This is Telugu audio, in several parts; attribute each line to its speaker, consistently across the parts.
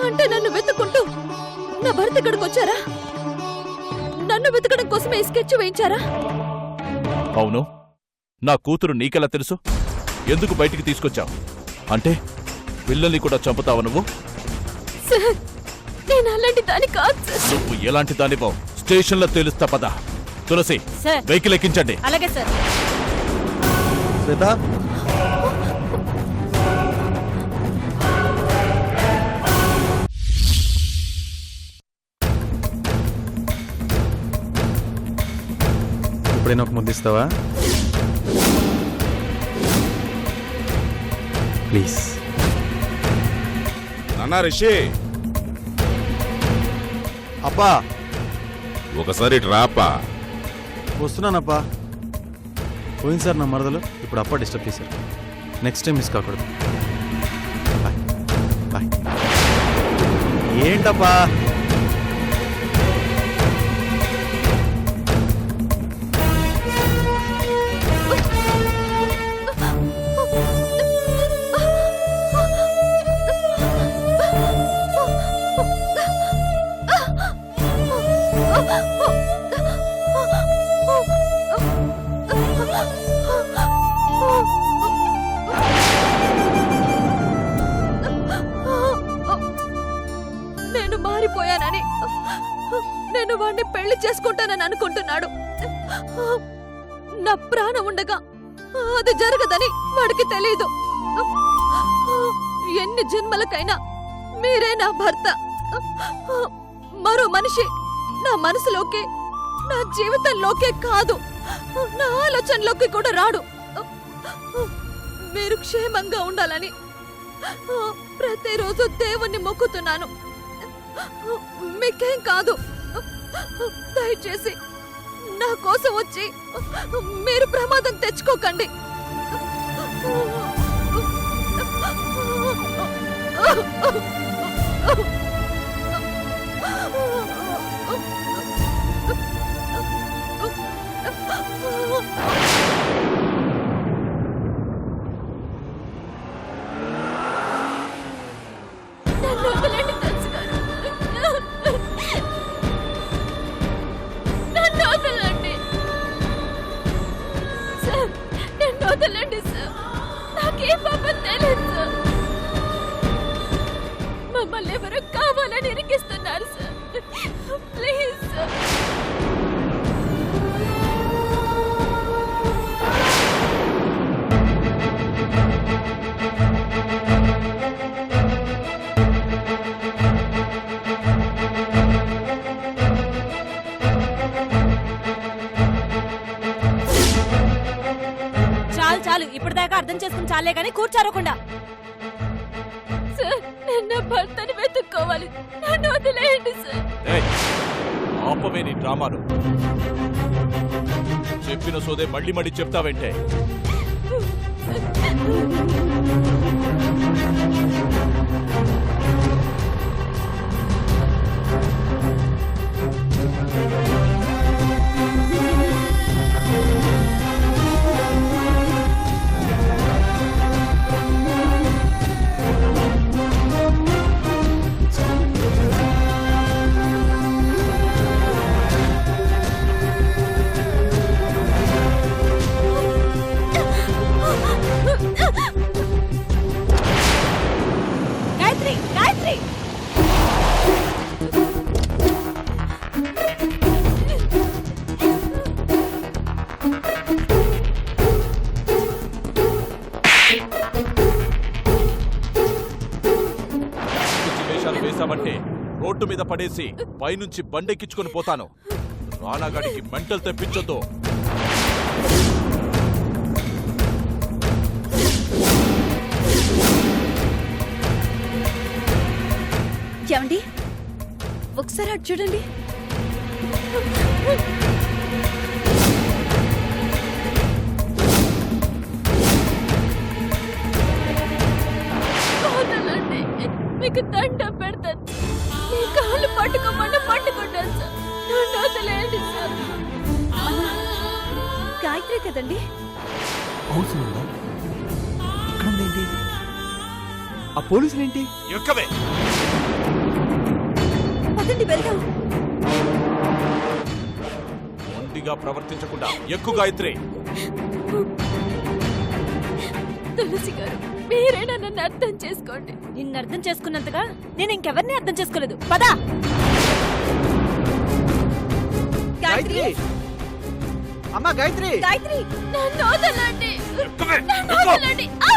Speaker 1: అంటే నన్ను వెతుక్కుంటూ నా భర్త ఇక్కడికి వచ్చారా? నన్ను వెతకడం కోసమే ఈ స్కెచ్ వేయించారా?
Speaker 2: అవును. నా కూతురు నీకెలా తెలుసు? ఎందుకు బయటికి తీసుకొచ్చావు? అంటే పిల్లల్ని కూడా చంపుతావా నువ్వు?
Speaker 1: సార్, నేను అలాంటి దాని కాదు సార్.
Speaker 2: నువ్వు ఎలాంటి దానివో స్టేషన్లో తెలుస్తా. పద తులసి, వెహికల్ ఎక్కించండి.
Speaker 1: అలాగే సార్.
Speaker 3: శ్వేత, ఎప్పుడైనా ఒక ముద్దిస్తావా ప్లీజ్?
Speaker 4: నాన్నా రిషి,
Speaker 3: అబ్బా
Speaker 4: ఒకసారి రాపా.
Speaker 3: వస్తున్నానప్పా. పోయినసారి నా మరదలు, ఇప్పుడు అప్ప డిస్టర్బ్ చేశారు. నెక్స్ట్ టైం మిస్ కాకూడదు. Bye bye. ఏంటప్పా?
Speaker 1: నేను మారిపోయానని, నేను వాడిని పెళ్లి చేసుకుంటానని అనుకుంటున్నాడు. నా ప్రాణం ఉండగా అది జరగదని వాడికి తెలీదు. ఎన్ని జన్మలకైనా మీరే నా భర్త. మరో మనిషి నా మనసులోకి, నా జీవితంలోకే కాదు, నా ఆలోచనలోకి కూడా రాడు. మీరు క్షేమంగా ఉండాలని ప్రతిరోజు దేవుణ్ణి మొక్కుతున్నాను. మీకేం కాదు. దయచేసి నా కోసం వచ్చి మీరు ప్రమాదం తెచ్చుకోకండి. నన్ను వదలండి తెలుసు గారు. నన్ను వదలండి సార్. నన్ను వదలండి సార్. నాకే పాపం తెలియదు సార్. మమ్మల్ని ఎవరు కావాలని ఇరికిస్తున్నారు సార్. Please sir.
Speaker 5: చాలు, ఇప్పటిదాకా అర్థం చేసుకుని చాలే కానీ కూర్చోరకుండా.
Speaker 1: సార్, నేను నా భర్తని వెతుక్కోవాలి. నన్ను వదిలేయండి సార్.
Speaker 2: ఆపవే నీ డ్రామాను. చెప్పిన సోదే మళ్ళీ మళ్ళీ చెప్తావేంటే? వేశామంటే రోడ్డు మీద పడేసి పైనుంచి బండెక్కించుకొని పోతాను. రానాగాడికి మెంటల్ తెప్పించొద్దు.
Speaker 1: ఏమండి, ఒకసారి అటు చూడండి. మీకు దండం పెడతాను. మీ కాళ్ళు పట్టుకోమని పట్టుకుంటాను సార్. నన్ను వదిలేయండి సార్. గాయత్రి కదండి?
Speaker 3: ఆ పోలీసులేంటి?
Speaker 2: ఎక్కవే.
Speaker 5: పదండి వెళ్దాం.
Speaker 2: మొండిగా ప్రవర్తించకుండా ఎక్కువ గాయత్రి.
Speaker 1: తులసి గారు మీరైనా నన్ను అర్థం చేసుకోండి.
Speaker 5: నిన్ను అర్థం చేసుకున్నంతగా నేను ఇంకెవరిని అర్థం చేసుకోలేదు. పదా గాయత్రి,
Speaker 3: అమ్మా గాయత్రి,
Speaker 5: గాయత్రి
Speaker 1: నన్ను వదలండి.
Speaker 2: ఎక్కువే,
Speaker 1: నన్ను
Speaker 2: ఎక్కువ.
Speaker 1: వదలండి. ఆ!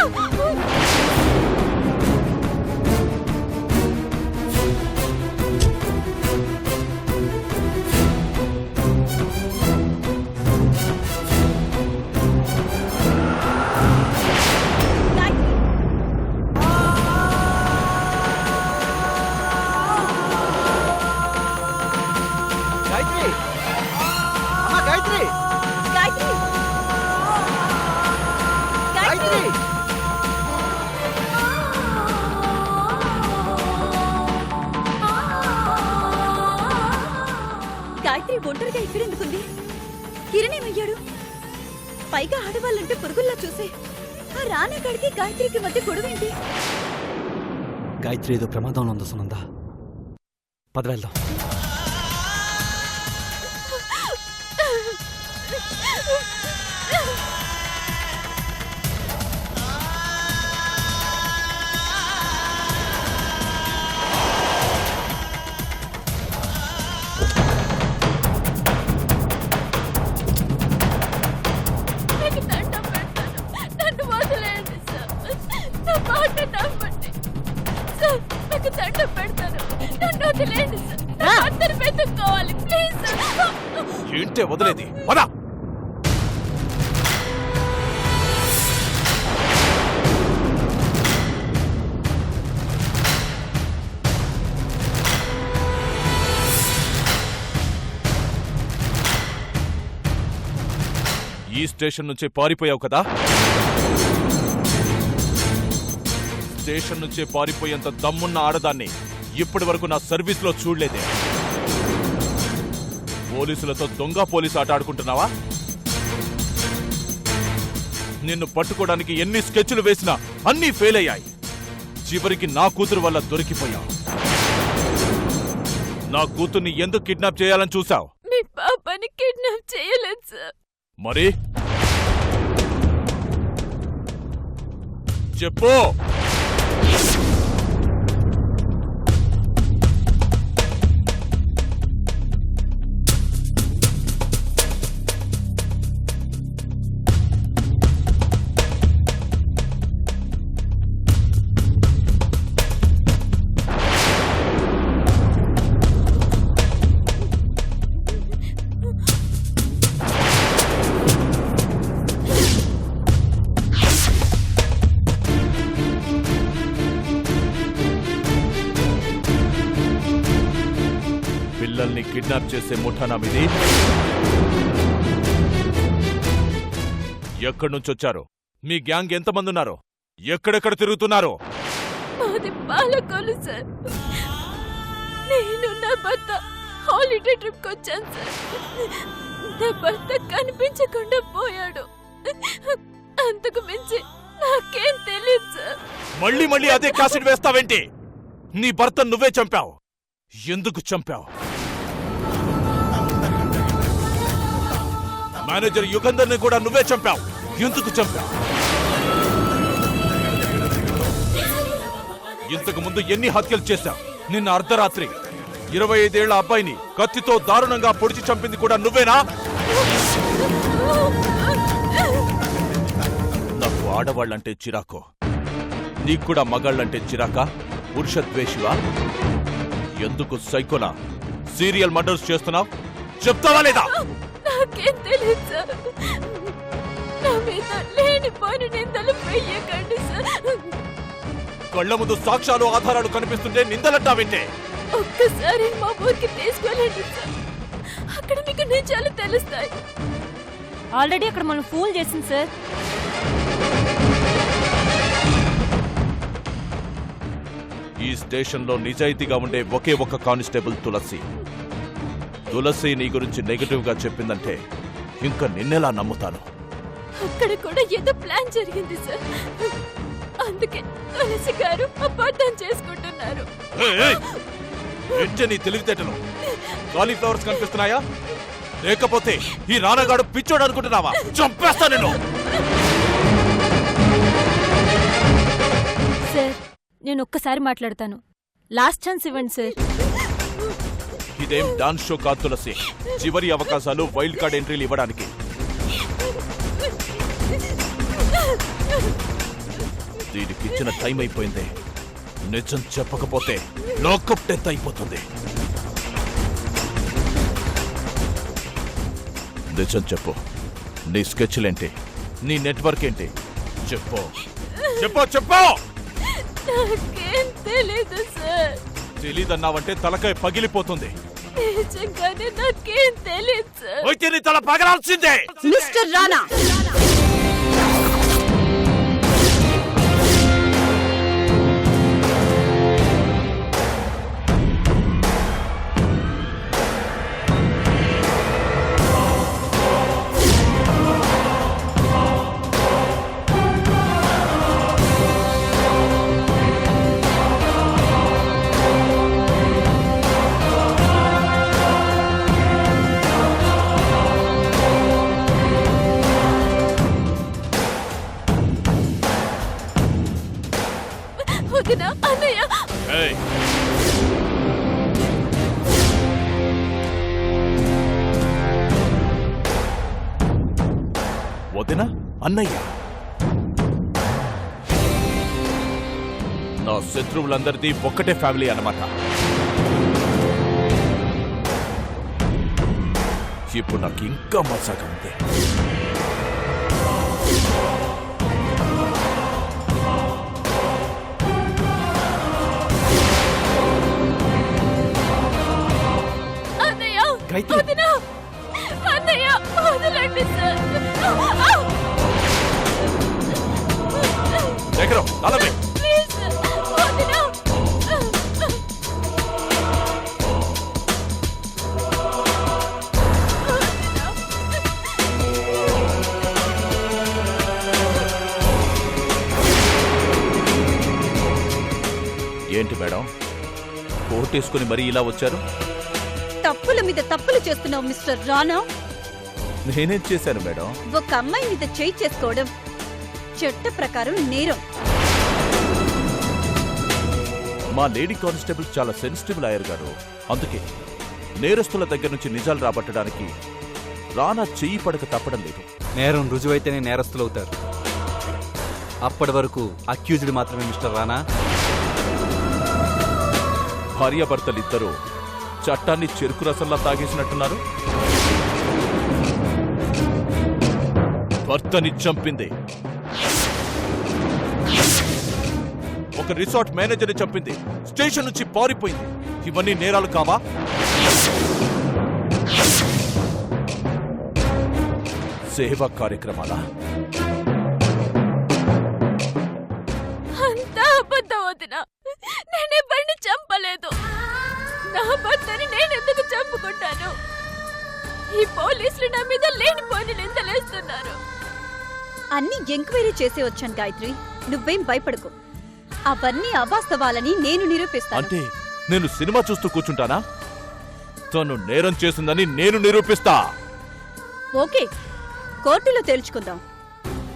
Speaker 3: గాయత్రి, అమ్మా గాయత్రి,
Speaker 5: గాయత్రి,
Speaker 3: గాయత్రి.
Speaker 5: గాయత్రి ఒంటరిగా ఇక్కడెందుకుంది? కిరణ్ ఏమయ్యాడు? పైగా ఆడవాళ్ళంటే పురుగుల్లా చూసే ఆ రానగాడికి గాయత్రికి మధ్య గొడవేంటి?
Speaker 6: గాయత్రి ఏదో ప్రమాదంలో ఉందో సునంద. పద వెళ్దాం.
Speaker 1: మీకు దండం పెడతాను. నన్ను వదిలేయండి సార్. నా మాట నమ్మండి సార్. మీకు దండం పెడతాను. నన్ను వదిలేయండి సార్. నా భర్తను వెతుక్కోవాలి ప్లీజ్ సార్.
Speaker 2: ఏంటే వదిలేది? పదా. ఈ స్టేషన్ నుంచే పారిపోయావు కదా? స్టేషన్ నుంచే పారిపోయేంత దమ్మున్న ఆడదాన్ని ఇప్పటి వరకు నా సర్వీస్లో చూడలేదే. పోలీసులతో దొంగ పోలీసు ఆట ఆడుకుంటున్నావా? నిన్ను పట్టుకోవడానికి ఎన్ని స్కెచ్లు వేసినా అన్నీ ఫెయిల్ అయ్యాయి. చివరికి నా కూతురు వల్ల దొరికిపోయావు. నా కూతుర్ని ఎందుకు కిడ్నాప్ చేయాలని చూసావు?
Speaker 1: మీ పాపని కిడ్నాప్ చేయలేదు సార్.
Speaker 2: మరి చెప్పు. పిల్లల్ని కిడ్నాప్ చేసే ముఠానా మీది? ఎక్కడి నుంచి వచ్చారు? మీ గ్యాంగ్ ఎంతమంది ఉన్నారు? ఎక్కడెక్కడ తిరుగుతున్నారు?
Speaker 1: మాది పాలకొల్లు సార్. నేను నా భర్త హాలిడే ట్రిప్ వచ్చాను సార్. నా భర్త కనిపించకుండా పోయాడు. అంతకు మించి నాకేం తెలియదు సార్.
Speaker 2: మళ్ళీ మళ్ళీ అదే క్యాసెట్ వేస్తావేంటి? నీ భర్త నువ్వే చంపావు. ఎందుకు చంపావు? మేనేజర్ యుగంధర్ని కూడా నువ్వే చంపావు. ఎందుకు చంపావు? ఇంతకు ముందు ఎన్ని హత్యలు చేశావు? నిన్న అర్ధరాత్రి 25 ఏళ్ల అబ్బాయిని కత్తితో దారుణంగా పొడిచి చంపింది కూడా నువ్వేనా? నాకు ఆడవాళ్ళంటే చిరాకు. నీకు కూడా మగాళ్ళంటే చిరాకా? పురుషద్వేషివా? ఎందుకు సైకోలా సీరియల్ మర్డర్స్ చేస్తున్నావు? చెప్తావా లేదా?
Speaker 1: నాకేం తెలియదు సార్. నా మీద లేనిపోయిన నిందలు వెయ్యకండి సార్.
Speaker 2: కళ్ళ ముందు సాక్ష్యాలు ఆధారాలు కనిపిస్తుంటే నిందలంటావేంటే?
Speaker 1: ఒక్కసారి మా ఊరికి తీసుకెళ్ళండి సార్. అక్కడ మీకు నిజాలు తెలుస్తాయి.
Speaker 5: ఆల్రెడీ అక్కడ మనం ఫూల్ చేసింది సార్.
Speaker 2: ఈ స్టేషన్లో నిజాయితీగా ఉండే ఒకే ఒక్క కానిస్టేబుల్ తులసి. తులసి నీ గురించి నెగటివ్ గా చెప్పిందంటే ఇంకా నిన్నెలా నమ్ముతాను?
Speaker 1: అక్కడ కూడా ఏదో ప్లాన్ జరిగింది సార్. అందుకే తులసి గారు అపార్థం చేసుకుంటున్నారు.
Speaker 2: ఏయ్, ఏయ్! ఏంటే నీ తెలివితేటలు? కాలీఫ్లవర్స్ కనిపిస్తున్నాయా? లేకపోతే ఈ రానగాడు పిచ్చోడు అనుకుంటున్నావా? చంపేస్తా నేను.
Speaker 1: సార్ నేను ఒక్కసారి మాట్లాడతాను. లాస్ట్ ఛాన్స్ ఇవ్వండి సార్.
Speaker 2: ఇదేం డాన్స్ షో కాదు తులసి. చివరి అవకాశాలు, వైల్డ్ కార్డ్ ఎంట్రీలు ఇవ్వడానికి. దీనికి ఇచ్చిన టైం అయిపోయింది. నిజం చెప్పకపోతే లాకప్ డెత్ అయిపోతుంది. నిజం చెప్పు. నీ స్కెచ్లేంటి? నీ నెట్వర్క్ ఏంటి? చెప్పు చెప్పు చెప్పు.
Speaker 1: నాకేం తెలీదు సార్.
Speaker 2: తెలీదన్నావంటే తలకాయ పగిలిపోతుంది.
Speaker 1: నిజంగానే నాకేం తెలీదు సార్.
Speaker 2: అయితే నీ తల పగలాల్సిందే.
Speaker 5: మిస్టర్ రానా,
Speaker 1: వదినా, అన్నయ్య.
Speaker 2: ఏయ్, వదినా, అన్నయ్య. నా శత్రువులందరిది ఒక్కటే ఫ్యామిలీ అన్నమాట. ఇప్పుడు నాకు ఇంకా మజాగా ఉంది.
Speaker 1: అన్నయ్య,
Speaker 6: గాయత్రి.
Speaker 1: వదినా, అన్నయ్య, వదలండి సార్.
Speaker 2: దగ్గర అలాగే
Speaker 1: ప్లీజ్ వదినా.
Speaker 2: ఏంటి మేడం, కోటేసుకుని మరీ ఇలా వచ్చారు?
Speaker 5: తప్పుల మీద తప్పులు చేస్తున్నావు మిస్టర్ రానా.
Speaker 2: నేనేం చేశాను మేడం?
Speaker 5: ఒక అమ్మాయి మీద చేయి చేసుకోవడం చట్ట ప్రకారం నేరం.
Speaker 2: మా లేడీ కానిస్టేబుల్ చాలా సెన్సిటివ్ లాయర్ గారు. అందుకే నేరస్తుల దగ్గర నుంచి నిజాలు రాబట్టడానికి రానా చెయ్యి పడక తప్పడం లేదు.
Speaker 6: నేరం రుజువైతేనే నేరస్తులు అవుతారు. అప్పటి వరకు అక్యూజ్డ్ మాత్రమే మిస్టర్ రానా.
Speaker 2: భార్యాభర్తలిద్దరూ చట్టాన్ని చెరుకు రసంలా తాగేసినట్టున్నారు. భర్తని చంపింది, ఒక రిసార్ట్ మేనేజర్ని చంపింది, స్టేషన్ నుంచి పారిపోయింది. ఇవన్నీ నేరాలు కావా? సేవా కార్యక్రమాలా?
Speaker 1: అంతా అబద్ధం వదినా. నేనే బండి చంపలేదు. నా భర్తని నేనెందుకు చంపుకుంటాను? ఈ పోలీసులు నా మీద లేనిపోని నిందలేస్తున్నారు.
Speaker 5: అన్ని ఎంక్వైరీ చేసి వచ్చాను గాయత్రి, నువ్వేం భయపడకు. అవన్నీ అవాస్తవాలని నేను నిరూపిస్తాను.
Speaker 2: అంటే నేను సినిమా చూస్తూ కూర్చుంటానా? తను నేరం చేసిందని నేను నిరూపిస్తా.
Speaker 5: ఓకే, కోర్టులో తేల్చుకుందాం.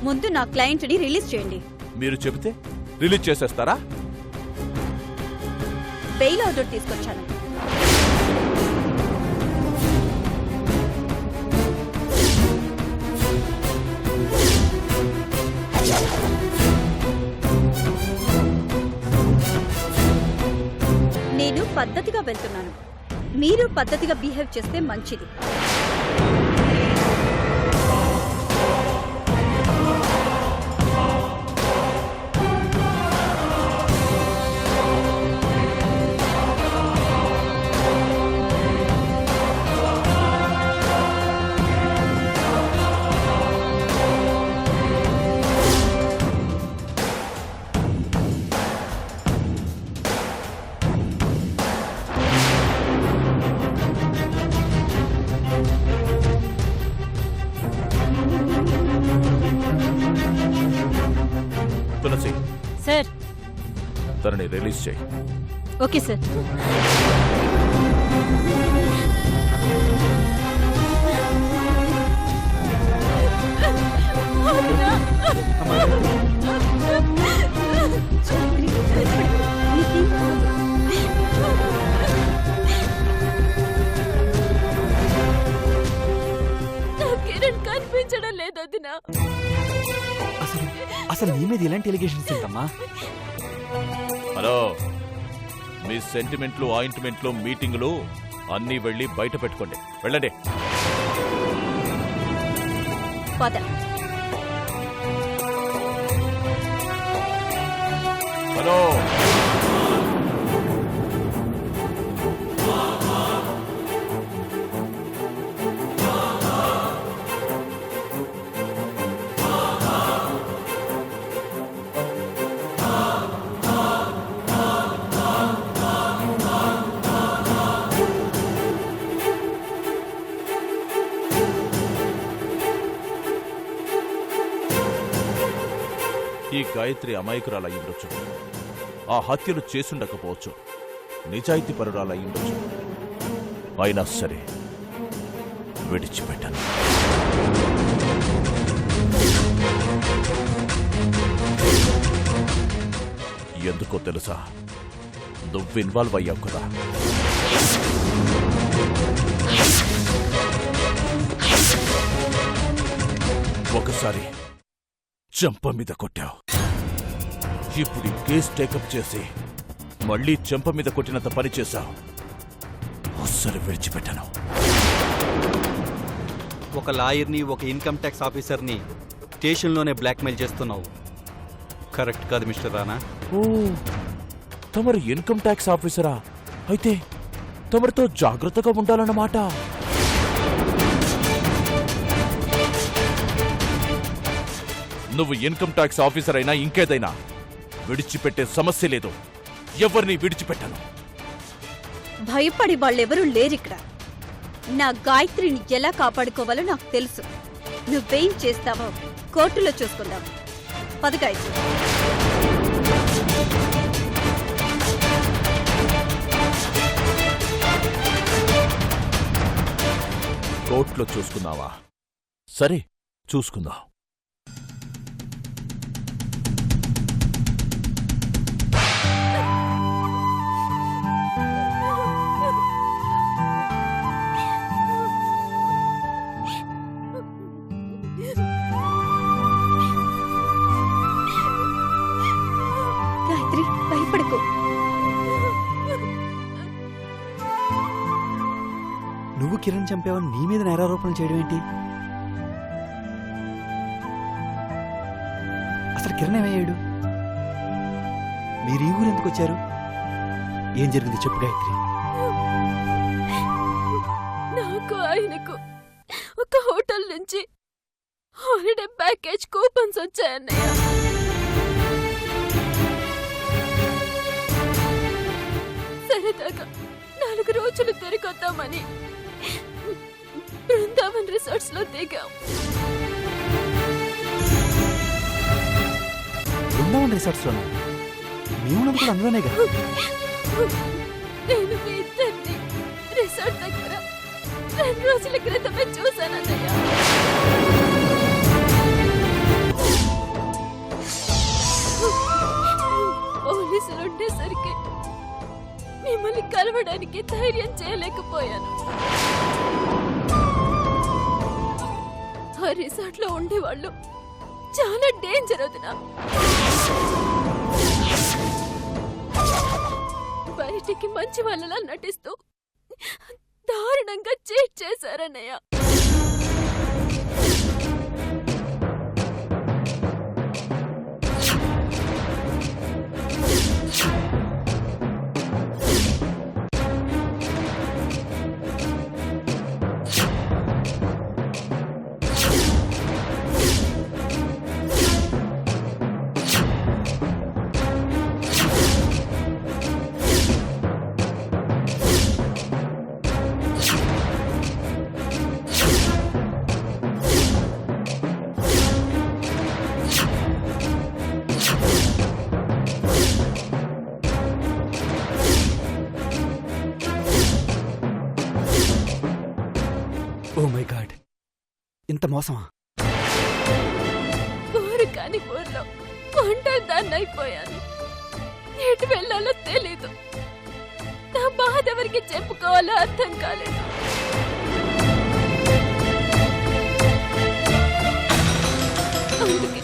Speaker 5: ముందు నా క్లయింట్ని రిలీజ్ చేయండి.
Speaker 2: మీరు చెబితే రిలీజ్ చేసేస్తారా?
Speaker 5: బెయిల్ ఆర్డర్ తీసుకొచ్చాను. నేను పద్ధతిగా వెళ్తున్నాను. మీరు పద్ధతిగా బిహేవ్ చేస్తే మంచిది.
Speaker 2: తులసి,
Speaker 1: సార్.
Speaker 2: తనని రిలీజ్ చేయి.
Speaker 1: Okay sir. నా కిరణ్ కనిపించడం లేదు వదినా.
Speaker 6: అసలు నీ మీద ఇలాంటి ఎలిగేషన్స్ ఏంటమ్మా?
Speaker 2: హలో, మీ సెంటిమెంట్లు, ఆయింట్మెంట్లు, మీటింగులు అన్నీ వెళ్ళి బయట పెట్టుకోండి. వెళ్ళండి.
Speaker 5: పద.
Speaker 2: హలో, ఈ గాయత్రి అమాయకురాలయ్యి ఉండొచ్చు, ఆ హత్యలు చేసుండకపోవచ్చు, నిజాయితీ పరురాలయ్యి ఉండొచ్చు. అయినా సరే విడిచిపెట్టాను. ఎందుకో తెలుసా? నువ్వు ఇన్వాల్వ్ అయ్యావు కదా. ఒకసారి చెంప మీద కొట్టావు, ఇప్పుడు ఈ కేసు టేకప్ చేసి మళ్ళీ చెంప మీద కొట్టినంత పని చేశావు. అస్సలు విడిచిపెట్టాను.
Speaker 6: ఒక లాయర్ని, ఒక ఇన్కమ్ ట్యాక్స్ ఆఫీసర్ని స్టేషన్లోనే బ్లాక్మెయిల్ చేస్తున్నావు. కరెక్ట్ కాదు మిస్టర్ రానా.
Speaker 2: ఓ, తమరు ఇన్కమ్ ట్యాక్స్ ఆఫీసరా? అయితే తమరితో జాగ్రత్తగా ఉండాలన్నమాట. నువ్వు ఇన్కమ్ ట్యాక్స్ ఆఫీసర్ అయినా ఇంకేదైనా విడిచిపెట్టే సమస్య లేదు. ఎవరిని విడిచిపెట్టాను.
Speaker 5: భయపడి వాళ్ళెవరూ లేరిక్కడ. నా గాయత్రిని ఎలా కాపాడుకోవాలో నాకు తెలుసు. నువ్వేం చేస్తావో కోర్టులో చూసుకుందాం. పద గాయత్రి.
Speaker 2: కోర్టులో చూసుకుందావా? సరే, చూసుకుందాం.
Speaker 5: గాయత్రి, భయపడకు.
Speaker 6: నువ్వు కిరణ్ చంపావని నీ మీద నేరారోపణ చేయడం ఏంటి? అసలు కిరణ్ ఏమయ్యాడు? మీరు ఈ ఊరు ఎందుకు వచ్చారు? ఏం జరిగింది చెప్పు గాయత్రి.
Speaker 1: నాకు ఆయనకు ఒక హోటల్ నుంచి హాలిడే ప్యాకేజ్ కూపన్స్ వచ్చాయన్నయ్య. సరదాగా 4 రోజులు తిరిగొద్దామని బృందావన్ రిసార్ట్స్ లో దిగాం.
Speaker 6: బృందావన్ రిసార్ట్స్ లోనా? మేము కూడా అందులోనేగా.
Speaker 1: నేను మీ ఇద్దరిని రిసార్ట్ దగ్గర 2 రోజుల క్రితమే చూశానన్నయ్య. పోలీసులు ఉండేసరికి మిమ్మల్ని కలవడానికి ధైర్యం చేయలేకపోయాను. ఆ రిసార్ట్ లో ఉండేవాళ్ళు చాలా డేంజర్ వదినా. బయటికి మంచి వాళ్ళలా నటిస్తూ దారుణంగా చీట్ చేశారన్నయ్య.
Speaker 6: ఓ మై గాడ్, ఇంత మోసమా?
Speaker 1: ఊరు కాని ఊర్లో ఒంటరి దాన్ని అయిపోయాను. ఎటు వెళ్ళాలో తెలీదు. నా బాధ ఎవరికి చెప్పుకోవాలో అర్థం కాలేదు. అందుకే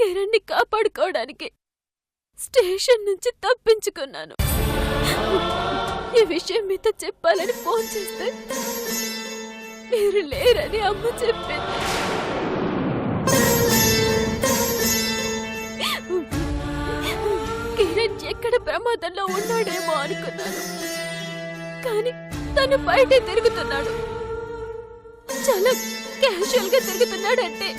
Speaker 1: కిరణ్ని కాపాడుకోవడానికి స్టేషన్ నుంచి తప్పించుకున్నాను. ఈ విషయం మీతో చెప్పాలని ఫోన్ చేస్తే మీరు లేరని అమ్మ చెప్పింది. కిరణ్ ఎక్కడ ప్రమాదంలో ఉన్నాడేమో అనుకున్నాను, కానీ తను బయటే తిరుగుతున్నాడు. చాలా క్యాషువల్ గా తిరుగుతున్నాడంటే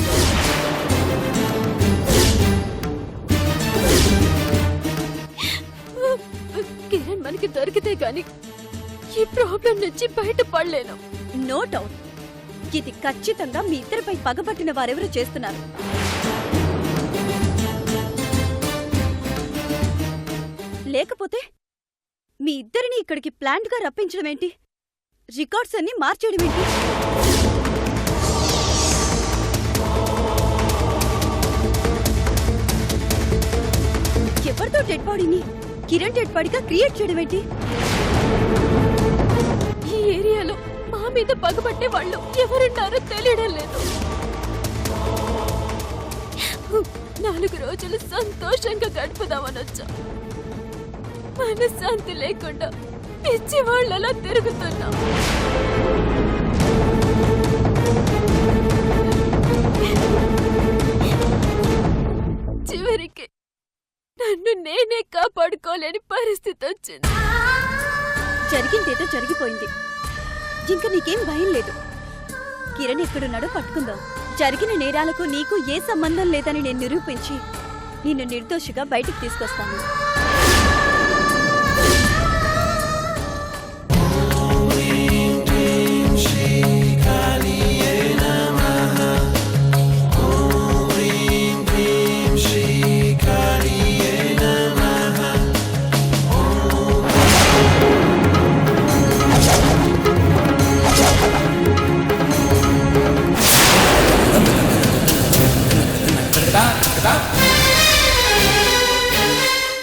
Speaker 1: కిరణ్ మనకి దొరికితే గాని ఈ ప్రాబ్లం నుంచి బయటపడలేను.
Speaker 5: నో డౌట్, ఇది ఖచ్చితంగా మీ ఇద్దరిపై పగబట్టిన వారెవరూ చేస్తున్నారు. లేకపోతే మీ ఇద్దరిని ఇక్కడికి ప్లాంట్ గా రప్పించడం ఏంటి? రికార్డ్స్ అన్ని మార్చేయడం ఏంటి? ఎవరితో డెడ్ బాడీని కిరణ్ డెడ్ బాడీగా క్రియేట్ చేయడం ఏంటి?
Speaker 1: ఈ ఏరియాలో మా మీద పగబట్టే వాళ్ళు ఎవరున్నారో తెలియడం లేదు. 4 రోజులు సంతోషంగా గడుపుదామని వచ్చా. మనశ్శాంతి లేకుండా పిచ్చి వాళ్ళలా తిరుగుతున్నాం. చివరికి నన్ను నేనే కాపాడుకోలేని పరిస్థితి వచ్చింది.
Speaker 5: జరిగిందేదో జరిగిపోయింది. ఇంకా నీకేం భయం లేదు. కిరణ్ ఎక్కడున్నాడో పట్టుకుందాం. జరిగిన నేరాలకు నీకు ఏ సంబంధం లేదని నేను నిరూపించి నిన్ను నిర్దోషిగా బయటికి తీసుకొస్తాను.